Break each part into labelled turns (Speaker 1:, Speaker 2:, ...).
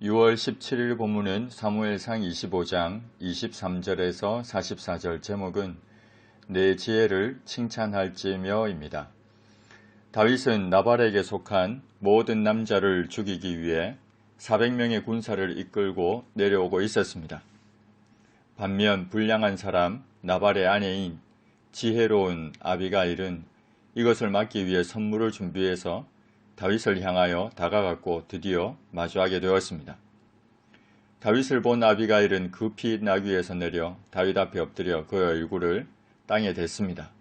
Speaker 1: 6월 17일 본문은 사무엘상 25장 23절에서 44절. 제목은 내 지혜를 칭찬할지며입니다. 다윗은 나발에게 속한 모든 남자를 죽이기 위해 400명의 군사를 이끌고 내려오고 있었습니다. 반면 불량한 사람 나발의 아내인 지혜로운 아비가일은 이것을 막기 위해 선물을 준비해서 다윗을 향하여 다가갔고 드디어 마주하게 되었습니다. 다윗을 본 아비가일은 급히 나귀에서 내려 다윗 앞에 엎드려 그의 얼굴을 땅에 댔습니다.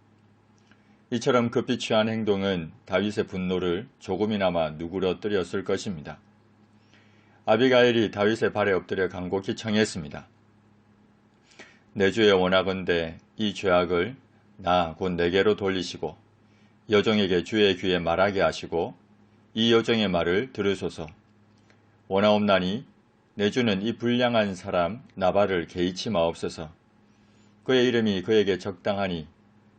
Speaker 1: 이처럼 급히 취한 행동은 다윗의 분노를 조금이나마 누그러뜨렸을 것입니다. 아비가일이 다윗의 발에 엎드려 간곡히 청했습니다. 내 주의 원하건대 이 죄악을 나 곧 내게로 돌리시고 여종에게 주의 귀에 말하게 하시고 이 여종의 말을 들으소서. 원하옵나니 내 주는 이 불량한 사람 나발을 개의치 마옵소서. 그의 이름이 그에게 적당하니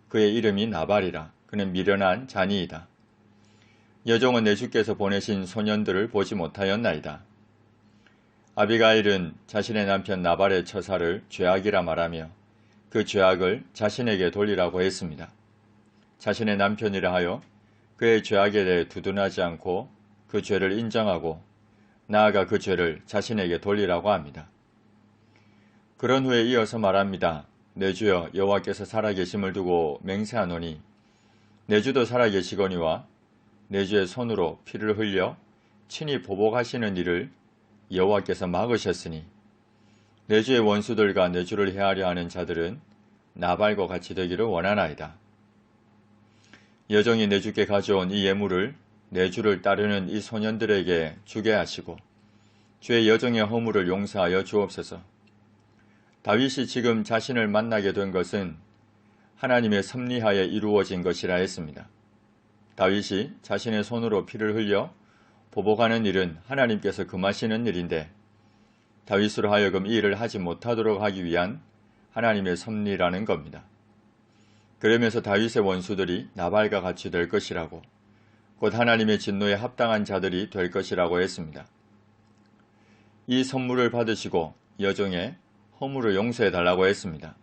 Speaker 1: 그의 이름이 나발이라. 그는 미련한 자니이다. 여종은 내 주께서 보내신 소년들을 보지 못하였나이다. 아비가일은 자신의 남편 나발의 처사를 죄악이라 말하며 그 죄악을 자신에게 돌리라고 했습니다. 자신의 남편이라 하여 그의 죄악에 대해 두둔하지 않고 그 죄를 인정하고 나아가 그 죄를 자신에게 돌리라고 합니다. 그런 후에 이어서 말합니다. 내 주여 여호와께서 살아계심을 두고 맹세하노니 내 주도 살아계시거니와 내 주의 손으로 피를 흘려 친히 보복하시는 일을 여호와께서 막으셨으니 내 주의 원수들과 내 주를 해하려 하는 자들은 나발과 같이 되기를 원하나이다. 여종이 내 주께 가져온 이 예물을 내 주를 따르는 이 소년들에게 주게 하시고 주의 여종의 허물을 용서하여 주옵소서. 다윗이 지금 자신을 만나게 된 것은 하나님의 섭리하에 이루어진 것이라 했습니다. 다윗이 자신의 손으로 피를 흘려 보복하는 일은 하나님께서 금하시는 일인데 다윗으로 하여금 이 일을 하지 못하도록 하기 위한 하나님의 섭리라는 겁니다. 그러면서 다윗의 원수들이 나발과 같이 될 것이라고 곧 하나님의 진노에 합당한 자들이 될 것이라고 했습니다. 이 선물을 받으시고 여종의 허물을 용서해 달라고 했습니다.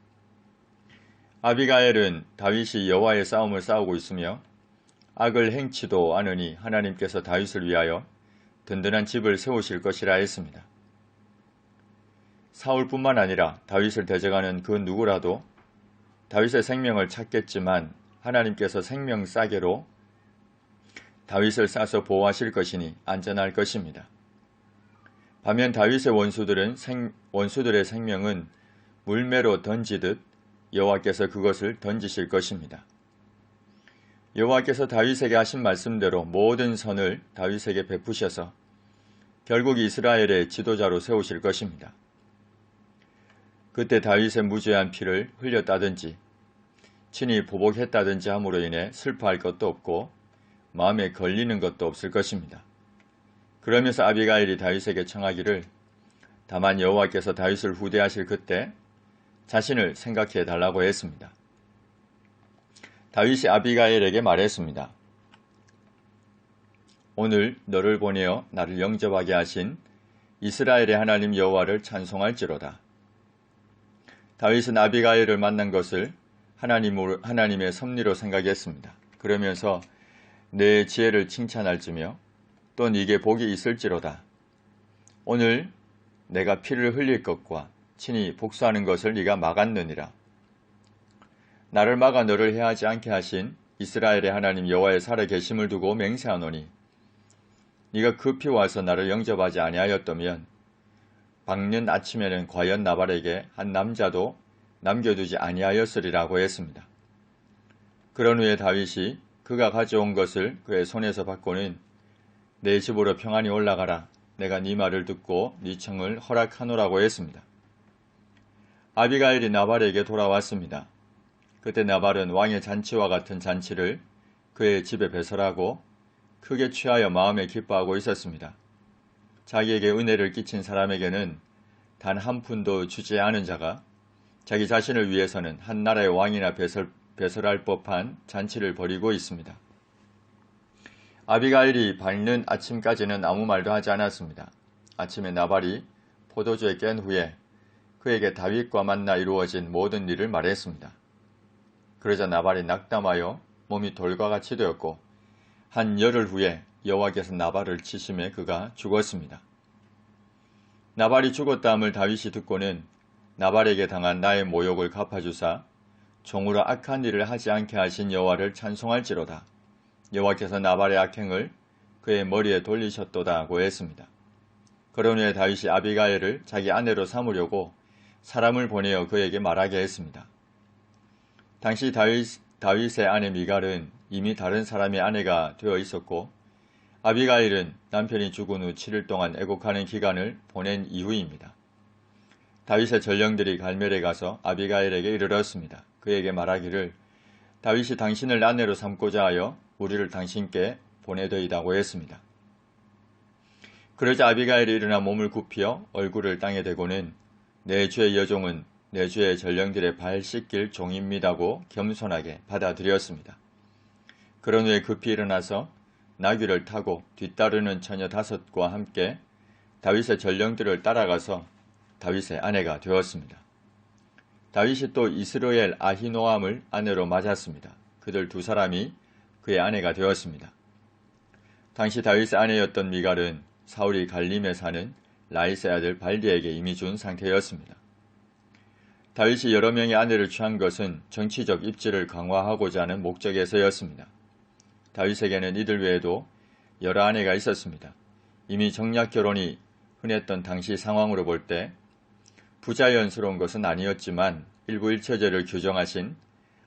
Speaker 1: 아비가엘은 다윗이 여호와의 싸움을 싸우고 있으며 악을 행치도 않으니 하나님께서 다윗을 위하여 든든한 집을 세우실 것이라 했습니다. 사울뿐만 아니라 다윗을 대적하는 그 누구라도 다윗의 생명을 찾겠지만 하나님께서 생명 싸개로 다윗을 싸서 보호하실 것이니 안전할 것입니다. 반면 다윗의 원수들의 생명은 물매로 던지듯 여호와께서 그것을 던지실 것입니다. 여호와께서 다윗에게 하신 말씀대로 모든 선을 다윗에게 베푸셔서 결국 이스라엘의 지도자로 세우실 것입니다. 그때 다윗의 무죄한 피를 흘렸다든지 친히 보복했다든지 함으로 인해 슬퍼할 것도 없고 마음에 걸리는 것도 없을 것입니다. 그러면서 아비가일이 다윗에게 청하기를 다만 여호와께서 다윗을 후대하실 그때 자신을 생각해 달라고 했습니다. 다윗이 아비가일에게 말했습니다. 오늘 너를 보내어 나를 영접하게 하신 이스라엘의 하나님 여호와를 찬송할지로다. 다윗은 아비가일을 만난 것을 하나님의 섭리로 생각했습니다. 그러면서 내 지혜를 칭찬할지며 또 네게 복이 있을지로다. 오늘 내가 피를 흘릴 것과 친히 복수하는 것을 네가 막았느니라. 나를 막아 너를 해하지 않게 하신 이스라엘의 하나님 여호와의 살아계심을 두고 맹세하노니 네가 급히 와서 나를 영접하지 아니하였다면 밝는 아침에는 과연 나발에게 한 남자도 남겨두지 아니하였으리라고 했습니다. 그런 후에 다윗이 그가 가져온 것을 그의 손에서 받고는 내 집으로 평안히 올라가라. 내가 네 말을 듣고 네 청을 허락하노라고 했습니다. 아비가일이 나발에게 돌아왔습니다. 그때 나발은 왕의 잔치와 같은 잔치를 그의 집에 배설하고 크게 취하여 마음에 기뻐하고 있었습니다. 자기에게 은혜를 끼친 사람에게는 단 한 푼도 주지 않은 자가 자기 자신을 위해서는 한 나라의 왕이나 배설할 법한 잔치를 벌이고 있습니다. 아비가일이 밝는 아침까지는 아무 말도 하지 않았습니다. 아침에 나발이 포도주에 깬 후에 그에게 다윗과 만나 이루어진 모든 일을 말했습니다. 그러자 나발이 낙담하여 몸이 돌과 같이 되었고 한 열흘 후에 여호와께서 나발을 치심에 그가 죽었습니다. 나발이 죽었다함을 다윗이 듣고는 나발에게 당한 나의 모욕을 갚아주사 종으로 악한 일을 하지 않게 하신 여호와를 찬송할지로다. 여호와께서 나발의 악행을 그의 머리에 돌리셨도다 고했습니다. 그런 후에 다윗이 아비가일을 자기 아내로 삼으려고 사람을 보내어 그에게 말하게 했습니다. 당시 다윗의 아내 미갈은 이미 다른 사람의 아내가 되어 있었고 아비가일은 남편이 죽은 후 7일 동안 애곡하는 기간을 보낸 이후입니다. 다윗의 전령들이 갈멜에 가서 아비가일에게 이르렀습니다. 그에게 말하기를 다윗이 당신을 아내로 삼고자 하여 우리를 당신께 보내더이다고 했습니다. 그러자 아비가일이 일어나 몸을 굽혀 얼굴을 땅에 대고는 내 주의 여종은 내 주의 전령들의 발 씻길 종입니다고 겸손하게 받아들였습니다. 그런 후에 급히 일어나서 나귀를 타고 뒤따르는 처녀 5과 함께 다윗의 전령들을 따라가서 다윗의 아내가 되었습니다. 다윗이 또 이스라엘 아히노암을 아내로 맞았습니다. 그들 두 사람이 그의 아내가 되었습니다. 당시 다윗의 아내였던 미갈은 사울이 갈림에 사는 라이스의 아들 발디에게 이미 준 상태였습니다. 다윗이 여러 명의 아내를 취한 것은 정치적 입지를 강화하고자 하는 목적에서였습니다. 다윗에게는 이들 외에도 여러 아내가 있었습니다. 이미 정략 결혼이 흔했던 당시 상황으로 볼 때 부자연스러운 것은 아니었지만 일부 일처제를 규정하신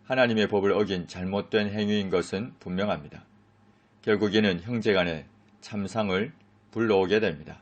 Speaker 1: 하나님의 법을 어긴 잘못된 행위인 것은 분명합니다. 결국 이는 형제간의 참상을 불러오게 됩니다.